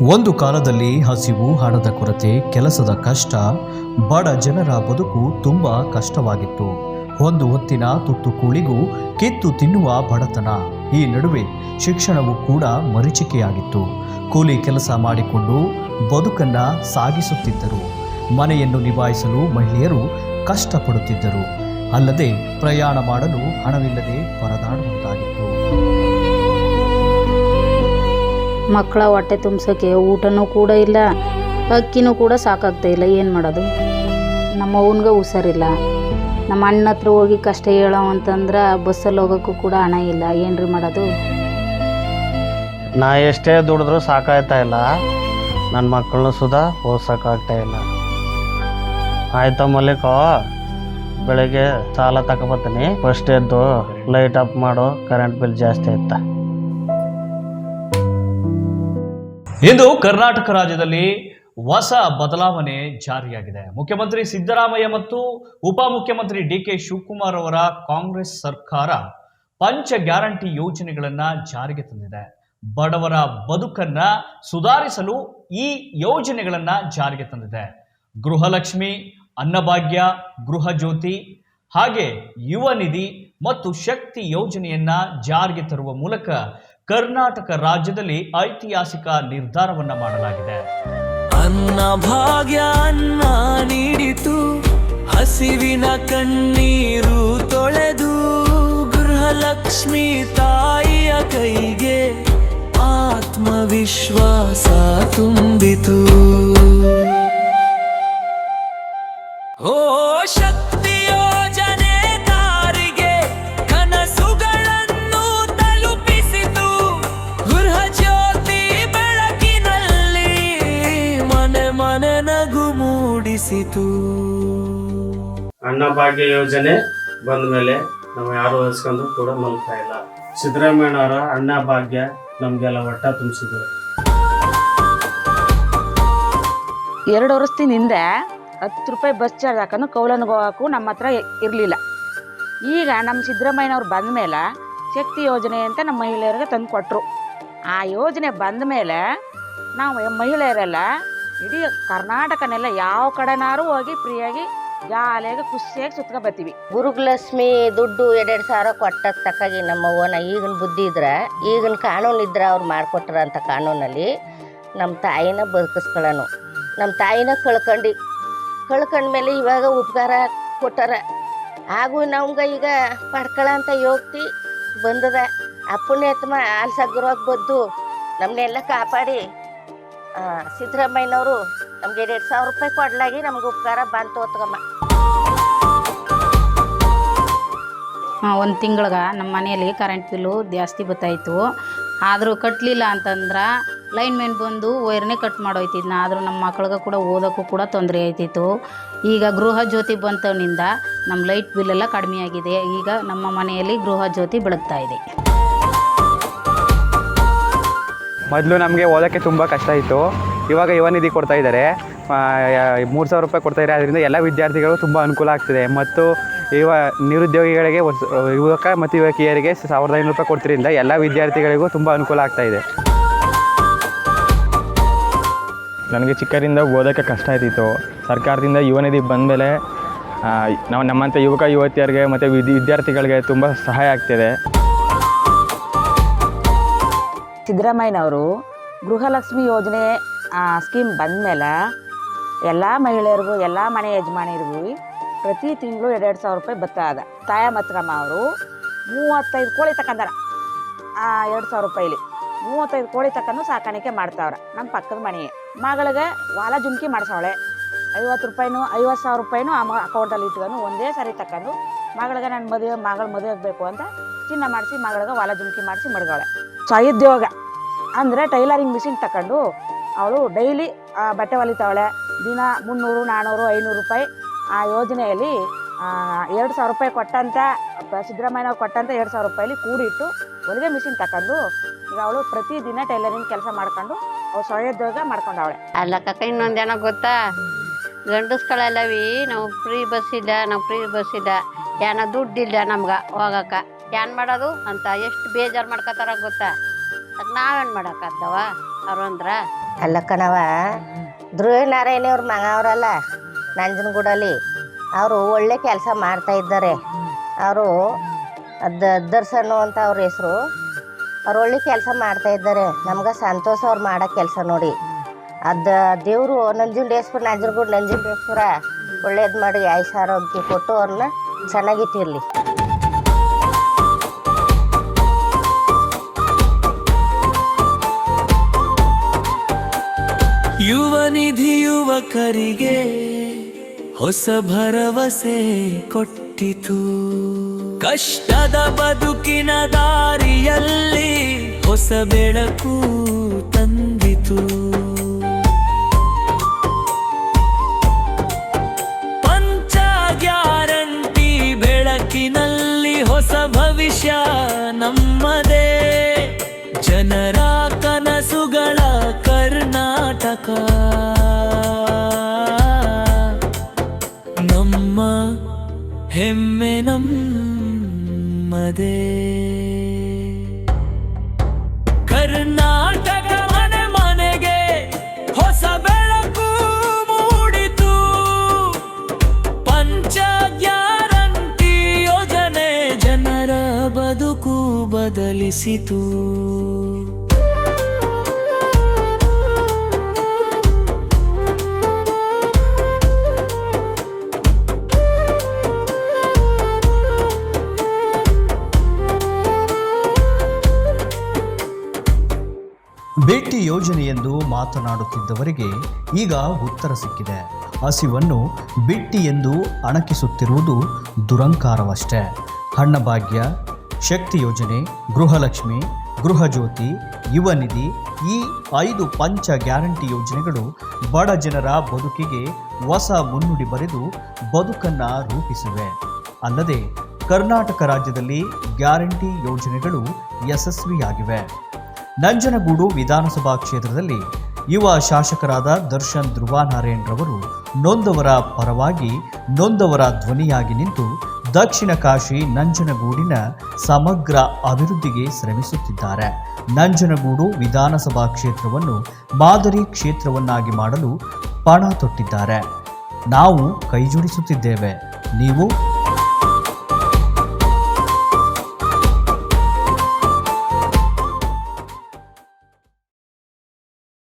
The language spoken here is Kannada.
ಒಂದು ಕಾಲದಲ್ಲಿ ಹಸಿವು, ಹಣದ ಕೊರತೆ, ಕೆಲಸದ ಕಷ್ಟ, ಬಡ ಜನರ ಬದುಕು ತುಂಬ ಕಷ್ಟವಾಗಿತ್ತು. ಒಂದು ಹೊತ್ತಿನ ತುತ್ತು ಕೂಳಿಗೂ ಕಿತ್ತು ತಿನ್ನುವ ಬಡತನ. ಈ ನಡುವೆ ಶಿಕ್ಷಣವೂ ಕೂಡ ಮರೀಚಿಕೆಯಾಗಿತ್ತು. ಕೂಲಿ ಕೆಲಸ ಮಾಡಿಕೊಂಡು ಬದುಕನ್ನ ಸಾಗಿಸುತ್ತಿದ್ದರು. ಮನೆಯನ್ನು ನಿಭಾಯಿಸಲು ಮಹಿಳೆಯರು ಕಷ್ಟಪಡುತ್ತಿದ್ದರು. ಅಲ್ಲದೆ ಪ್ರಯಾಣ ಮಾಡಲು ಹಣವಿಲ್ಲದೆ ಪರದಾಡುವಂತಾಗಿತ್ತು. ಮಕ್ಕಳ ಹೊಟ್ಟೆ ತುಂಬಿಸೋಕ್ಕೆ ಊಟನೂ ಕೂಡ ಇಲ್ಲ, ಅಕ್ಕಿನೂ ಕೂಡ ಸಾಕಾಗ್ತಾ ಇಲ್ಲ. ಏನು ಮಾಡೋದು? ನಮ್ಮ ಅವ್ನಿಗೆ ಹುಷಾರಿಲ್ಲ. ನಮ್ಮ ಅಣ್ಣ ಹತ್ರ ಹೋಗಿ ಕಷ್ಟ ಹೇಳೋ ಅಂತಂದ್ರೆ ಬಸ್ಸಲ್ಲಿ ಹೋಗೋಕ್ಕೂ ಕೂಡ ಹಣ ಇಲ್ಲ. ಏನ್ರಿ ಮಾಡೋದು? ನಾ ಎಷ್ಟೇ ದುಡಿದ್ರೂ ಸಾಕಾಗ್ತಾ ಇಲ್ಲ. ನನ್ನ ಮಕ್ಕಳನ್ನೂ ಸುಧಾ ಓದ್ಸೋಕ್ಕಾಗ್ತಾ ಇಲ್ಲ. ಆಯ್ತಾ ಮಲ್ಲಿಕ, ಬೆಳಗ್ಗೆ ಸಾಲ ತಗೊಬತ್ತೀನಿ. ಫಸ್ಟ್ ಎದ್ದು ಲೈಟ್ ಆಫ್ ಮಾಡು, ಕರೆಂಟ್ ಬಿಲ್ ಜಾಸ್ತಿ ಆಯ್ತಾ. ಇಂದು ಕರ್ನಾಟಕ ರಾಜ್ಯದಲ್ಲಿ ಹೊಸ ಬದಲಾವಣೆ ಜಾರಿಯಾಗಿದೆ. ಮುಖ್ಯಮಂತ್ರಿ ಸಿದ್ದರಾಮಯ್ಯ ಮತ್ತು ಉಪಮುಖ್ಯಮಂತ್ರಿ ಡಿ.ಕೆ. ಶಿವಕುಮಾರ್ ಅವರ ಕಾಂಗ್ರೆಸ್ ಸರ್ಕಾರ ಪಂಚ ಗ್ಯಾರಂಟಿ ಯೋಜನೆಗಳನ್ನ ಜಾರಿಗೆ ತಂದಿದೆ. ಬಡವರ ಬದುಕನ್ನ ಸುಧಾರಿಸಲು ಈ ಯೋಜನೆಗಳನ್ನ ಜಾರಿಗೆ ತಂದಿದೆ. ಗೃಹಲಕ್ಷ್ಮಿ, ಅನ್ನಭಾಗ್ಯ, ಗೃಹ ಜ್ಯೋತಿ, ಹಾಗೆ ಯುವ ನಿಧಿ ಮತ್ತು ಶಕ್ತಿ ಯೋಜನೆಯನ್ನ ಜಾರಿಗೆ ತರುವ ಮೂಲಕ ಕರ್ನಾಟಕ ರಾಜ್ಯದಲ್ಲಿ ಐತಿಹಾಸಿಕ ನಿರ್ಧಾರವನ್ನ ಮಾಡಲಾಗಿದೆ. ಅನ್ನಭಾಗ್ಯ ಅನ್ನ ನೀಡಿತು, ಹಸಿವಿನ ಕಣ್ಣೀರು ತೊಳೆದು, ಗೃಹಲಕ್ಷ್ಮಿ ತಾಯಿಯ ಕೈಗೆ ಆತ್ಮವಿಶ್ವಾಸ ತುಂಬಿತು. ಓ ಶಕ್ತಿ ಯೋಜನೆ ತಾರಿಗೆ ಕನಸುಗಳನ್ನು ತಲುಪಿಸಿತು. ಗೃಹ ಜ್ಯೋತಿ ಬೆಳಕಿನಲ್ಲಿ ಮನೆ ಮನೆ ನಗು ಮೂಡಿಸಿತು. ಅನ್ನಭಾಗ್ಯ ಯೋಜನೆ ಬಂದ ಮೇಲೆ ನಾವು ಯಾರು ಹೊಲಿಸ್ಕೊಂಡು ಕೂಡ ಮಲ್ತಾ ಇಲ್ಲ. ಸಿದ್ದರಾಮಯ್ಯನವರ ಅನ್ನಭಾಗ್ಯ ನಮಗೆಲ್ಲ ಹೊಟ್ಟ ತುಂಬಿಸಿದ್ರು. 2 ವರ್ಷದ ಹಿಂದೆ 10 ರೂಪಾಯಿ ಬಸ್ ಚಾರ್ಜ್ ಹಾಕೊಂಡು ಕೌಲನ್ಗೆ ಹೋಗೋಕ್ಕೂ ನಮ್ಮ ಹತ್ರ ಇರಲಿಲ್ಲ. ಈಗ ನಮ್ಮ ಸಿದ್ದರಾಮಯ್ಯನವ್ರು ಬಂದ ಮೇಲೆ ಶಕ್ತಿ ಯೋಜನೆ ಅಂತ ನಮ್ಮ ಮಹಿಳೆಯರಿಗೆ ತಂದು ಕೊಟ್ಟರು. ಆ ಯೋಜನೆ ಬಂದ ಮೇಲೆ ನಾವು ಮಹಿಳೆಯರೆಲ್ಲ ಇಡೀ ಕರ್ನಾಟಕನೆಲ್ಲ ಯಾವ ಕಡೆನಾರು ಹೋಗಿ ಫ್ರೀಯಾಗಿ ಜಾಲಿಯಾಗಿ ಖುಷಿಯಾಗಿ ಸುತ್ಕೊ ಬರ್ತೀವಿ. ಗೃಹಲಕ್ಷ್ಮಿ ದುಡ್ಡು 2 ಸಾವಿರ ಕೊಟ್ಟಕ್ಕೆ ತಕ್ಕಾಗಿ ನಮ್ಮ ಅವ್ವನ ಈಗಿನ ಬುದ್ಧಿ ಇದ್ರೆ, ಈಗಿನ ಕಾನೂನು ಇದ್ರೆ ಅವ್ರು ಮಾಡಿಕೊಟ್ರ ಅಂತ ಕಾನೂನಲ್ಲಿ ನಮ್ಮ ತಾಯಿನ ಬದುಕಿಸ್ಕೊಳ್ಳೋನು. ನಮ್ಮ ತಾಯಿನ ಕಳ್ಕೊಂಡ್ಮೇಲೆ ಇವಾಗ ಉಪಕಾರ ಕೊಟ್ಟಾರ. ಹಾಗೂ ನಮ್ಗೆ ಈಗ ಪಡ್ಕೊಳ್ಳೋ ಅಂತ ಯೋಗ್ತಿ ಬಂದದ. ಅಪ್ಪುಣ್ಯತ್ಮ ಆಲ್ಸಗ್ರವಾಗಿ ಬದ್ದು ನಮ್ಮನ್ನೆಲ್ಲ ಕಾಪಾಡಿ ಸಿದ್ದರಾಮಯ್ಯನವರು ನಮಗೆ 2,000 ರೂಪಾಯಿ ಕೊಡ್ಲಾಗಿ ನಮ್ಗೆ ಉಪಕಾರ ಬಂತು ಹೊತ್ಕಮ್ಮ. ಒಂದು ತಿಂಗಳಿಗೆ ನಮ್ಮ ಮನೆಯಲ್ಲಿ ಕರೆಂಟ್ ಬಿಲ್ಲು ಜಾಸ್ತಿ ಬರ್ತಾಯಿತ್ತು. ಆದರೂ ಕಟ್ಟಲಿಲ್ಲ ಅಂತಂದ್ರೆ ಲೈನ್ ಮ್ಯಾನ್ ಬಂದು ವೈರ್ನೇ ಕಟ್ ಮಾಡೋಯ್ತಿದ್ನ. ಆದರೂ ನಮ್ಮ ಮಕ್ಳಿಗೆ ಕೂಡ ಓದೋಕ್ಕೂ ಕೂಡ ತೊಂದರೆ ಆಯ್ತಿತ್ತು. ಈಗ ಗೃಹ ಜ್ಯೋತಿ ಬಂತವನಿಂದ ನಮ್ಮ ಲೈಟ್ ಬಿಲ್ಲೆಲ್ಲ ಕಡಿಮೆ ಆಗಿದೆ. ಈಗ ನಮ್ಮ ಮನೆಯಲ್ಲಿ ಗೃಹ ಜ್ಯೋತಿ ಬೆಳಗ್ತಾ ಇದೆ. ಮೊದಲು ನಮಗೆ ಓದೋಕ್ಕೆ ತುಂಬ ಕಷ್ಟ ಇತ್ತು. ಇವಾಗ ಯುವ ನಿಧಿ ಕೊಡ್ತಾ ಇದ್ದಾರೆ, 3,000 ರೂಪಾಯಿ ಕೊಡ್ತಾ ಇದ್ದಾರೆ. ಅದರಿಂದ ಎಲ್ಲ ವಿದ್ಯಾರ್ಥಿಗಳು ತುಂಬ ಅನುಕೂಲ ಆಗ್ತಿದೆ. ಮತ್ತು ನಿರುದ್ಯೋಗಿಗಳಿಗೆ ಯುವಕ ಮತ್ತು ಯುವಕಿಯರಿಗೆ 1,500 ರೂಪಾಯಿ ಕೊಡ್ತಿರಿಂದ ಎಲ್ಲ ವಿದ್ಯಾರ್ಥಿಗಳಿಗೂ ತುಂಬ ಅನುಕೂಲ ಆಗ್ತಾ ಇದೆ. ನನಗೆ ಚಿಕ್ಕರಿಂದ ಓದೋಕ್ಕೆ ಕಷ್ಟ ಆಯ್ತಿತ್ತು. ಸರ್ಕಾರದಿಂದ ಯುವ ನಿಧಿ ಬಂದಮೇಲೆ ನಾವು ನಮ್ಮಂಥ ಯುವಕ ಯುವತಿಯರಿಗೆ ಮತ್ತು ವಿದ್ಯಾರ್ಥಿಗಳಿಗೆ ತುಂಬ ಸಹಾಯ ಆಗ್ತಿದೆ. ಸಿದ್ದರಾಮಯ್ಯನವರು ಗೃಹಲಕ್ಷ್ಮಿ ಯೋಜನೆ ಸ್ಕೀಮ್ ಬಂದ ಮೇಲೆ ಎಲ್ಲ ಮಹಿಳೆಯರಿಗೂ, ಎಲ್ಲ ಮನೆ ಯಜಮಾನಿರಿಗೂ ಪ್ರತಿ ತಿಂಗಳು 2,000 ರೂಪಾಯಿ ಬರ್ತಾ ಅದ. ತಾಯ ಮತ್ಕಮ್ಮ ಅವರು 35 ಕೋಳಿ ತಗೊಂಡಾರ. 2,000 ರೂಪಾಯಿಲಿ 35 ಕೋಳಿ ತಕೊಂಡು ಸಾಕಾಣಿಕೆ ಮಾಡ್ತಾವ್ರೆ. ನಮ್ಮ ಪಕ್ಕದ ಮನೆಯೇ ಮಗಳಿಗೆ ವಾಲ ಜುಮ್ಕಿ ಮಾಡ್ಸವಳೆ. 50,000 ರೂಪಾಯಿನೂ ಅಕೌಂಟಲ್ಲಿ ಇಟ್ಕೊಂಡು ಒಂದೇ ಸರಿ ತಗೊಂಡು ಮಗಳಿಗೆ ನನ್ನ ಮದುವೆ ಬೇಕು ಅಂತ ಚಿನ್ನ ಮಾಡಿಸಿ ಮಗಳಿಗೆ ವಾಲ ಜುಮ್ಕಿ ಮಾಡಿಸಿ ಮಡ್ಗವಳೆ. ಸ್ವಉದ್ಯೋಗ ಅಂದರೆ ಟೈಲರಿಂಗ್ ಮಿಷಿನ್ ತಗೊಂಡು ಅವಳು ಡೈಲಿ ಬಟ್ಟೆ ಹೊಲಿತಾವಳೆ. ದಿನ 300, 400, 500 ರೂಪಾಯಿ ಆ ಯೋಜನೆಯಲ್ಲಿ 2,000 ರೂಪಾಯಿ ಕೊಟ್ಟಂಥ ಸಿದ್ದರಾಮಯ್ಯನವ್ರು ಕೊಟ್ಟಂಥ 2,000 ರೂಪಾಯಿಲಿ ಕೂಡಿಟ್ಟು ಹೊಲಿಗೆ ಮಿಷಿನ್ ತಗೊಂಡು ಈಗ ಅವಳು ಪ್ರತಿದಿನ ಟೈಲರಿಂಗ್ ಕೆಲಸ ಮಾಡ್ಕೊಂಡು ಅವಳು ಸ್ವಉದ್ಯೋಗ ಮಾಡ್ಕೊಂಡವಳೆ. ಅಲ್ಲ ಕಕ್ಕ, ಇನ್ನೊಂದೇನೋ ಗೊತ್ತಾ, ಗಂಡಸ್ಗಳೆಲ್ಲವಿ ನಾವು ಫ್ರೀ ಬಸ್ ಇಲ್ಲ, ಏನೋ ದುಡ್ಡಿಲ್ಲ ನಮ್ಗೆ ಹೋಗಕ್ಕೆ, ಏನ್ ಮಾಡೋದು ಅಂತ ಎಷ್ಟು ಬೇಜಾರು ಮಾಡ್ಕೋತಾರ ಗೊತ್ತಾ. ನಾವೇನು ಮಾಡೋಕ್ಕಾಗ್ತವ ಅವ್ರು ಅಂದ್ರೆ ಅಲ್ಲ ಕಣವ ಧ್ರುವನಾರಾಯಣ ಅವ್ರ ಮಗ ಅವರಲ್ಲ ನಂಜನಗೂಡಲ್ಲಿ ಅವರು ಒಳ್ಳೆ ಕೆಲಸ ಮಾಡ್ತಾ ಇದ್ದಾರೆ. ಅವರು ದರ್ಶನ್ ಅಂತ ಅವ್ರ ಹೆಸರು. ಅವ್ರು ಒಳ್ಳೆ ಕೆಲಸ ಮಾಡ್ತಾ ಇದ್ದಾರೆ. ನಮ್ಗೆ ಸಂತೋಷ ಅವ್ರು ಮಾಡೋ ಕೆಲಸ ನೋಡಿ. ದೇವರು ನಂಜನಗೂಡು ಒಳ್ಳೇದು ಮಾಡಿ ಆಯುಷ ಆರೋಗ್ಯ ಕೊಟ್ಟು ಅವ್ರನ್ನ ಚೆನ್ನಾಗಿಟ್ಟಿರಲಿ. ಯುವ ನಿಧಿ ಯುವಕರಿಗೆ ಹೊಸ ಭರವಸೆ ಕೊಟ್ಟಿತು. ಕಷ್ಟದ ಬದುಕಿನ ದಾರಿಯಲ್ಲಿ ಹೊಸ ಬೆಳಕು ತಂದಿತು. ಪಂಚ ಗ್ಯಾರಂಟಿ ಬೆಳಕಿನಲ್ಲಿ ಹೊಸ ಭವಿಷ್ಯ ನಮ್ಮದೇ. ಜನರ ಕನಸುಗಳ ಕರ್ನಾಟಕ ನಮ್ಮ ಹೆಮ್ಮೆ ನಮ್ಮದೇ. ಕರ್ನಾಟಕ ಮನೆ ಮನೆಗೆ ಹೊಸ ಬೆಳಕು ಮೂಡಿತು. ಪಂಚ ಗ್ಯಾರಂಟಿ ಯೋಜನೆ ಜನರ ಬದುಕು ಬದಲಿಸಿತು. ಭೇಟಿ ಯೋಜನೆಯೆಂದು ಮಾತನಾಡುತ್ತಿದ್ದವರಿಗೆ ಈಗ ಉತ್ತರ ಸಿಕ್ಕಿದೆ. ಹಸಿವನ್ನು ಬಿಟ್ಟಿ ಎಂದು ಅಣಕಿಸುತ್ತಿರುವುದು ದುರಂಕಾರವಷ್ಟೇ. ಹಣ್ಣಭಾಗ್ಯ, ಶಕ್ತಿ ಯೋಜನೆ, ಗೃಹಲಕ್ಷ್ಮಿ, ಗೃಹಜ್ಯೋತಿ, ಯುವ ನಿಧಿ ಈ 5 ಪಂಚ ಗ್ಯಾರಂಟಿ ಯೋಜನೆಗಳು ಬಡ ಜನರ ಬದುಕಿಗೆ ಹೊಸ ಮುನ್ನುಡಿ ಬರೆದು ಬದುಕನ್ನು ರೂಪಿಸಿವೆ. ಅಲ್ಲದೆ ಕರ್ನಾಟಕ ರಾಜ್ಯದಲ್ಲಿ ಗ್ಯಾರಂಟಿ ಯೋಜನೆಗಳು ಯಶಸ್ವಿಯಾಗಿವೆ. ನಂಜನಗೂಡು ವಿಧಾನಸಭಾ ಕ್ಷೇತ್ರದಲ್ಲಿ ಯುವ ಶಾಸಕರಾದ ದರ್ಶನ್ ಧ್ರುವನಾರಾಯಣರವರು ನೊಂದವರ ಪರವಾಗಿ ನೊಂದವರ ಧ್ವನಿಯಾಗಿ ನಿಂತು ದಕ್ಷಿಣ ಕಾಶಿ ನಂಜನಗೂಡಿನ ಸಮಗ್ರ ಅಭಿವೃದ್ಧಿಗೆ ಶ್ರಮಿಸುತ್ತಿದ್ದಾರೆ. ನಂಜನಗೂಡು ವಿಧಾನಸಭಾ ಕ್ಷೇತ್ರವನ್ನು ಮಾದರಿ ಕ್ಷೇತ್ರವನ್ನಾಗಿ ಮಾಡಲು ಪಣ ತೊಟ್ಟಿದ್ದಾರೆ. ನಾವು ಕೈಜೋಡಿಸುತ್ತಿದ್ದೇವೆ. ನೀವು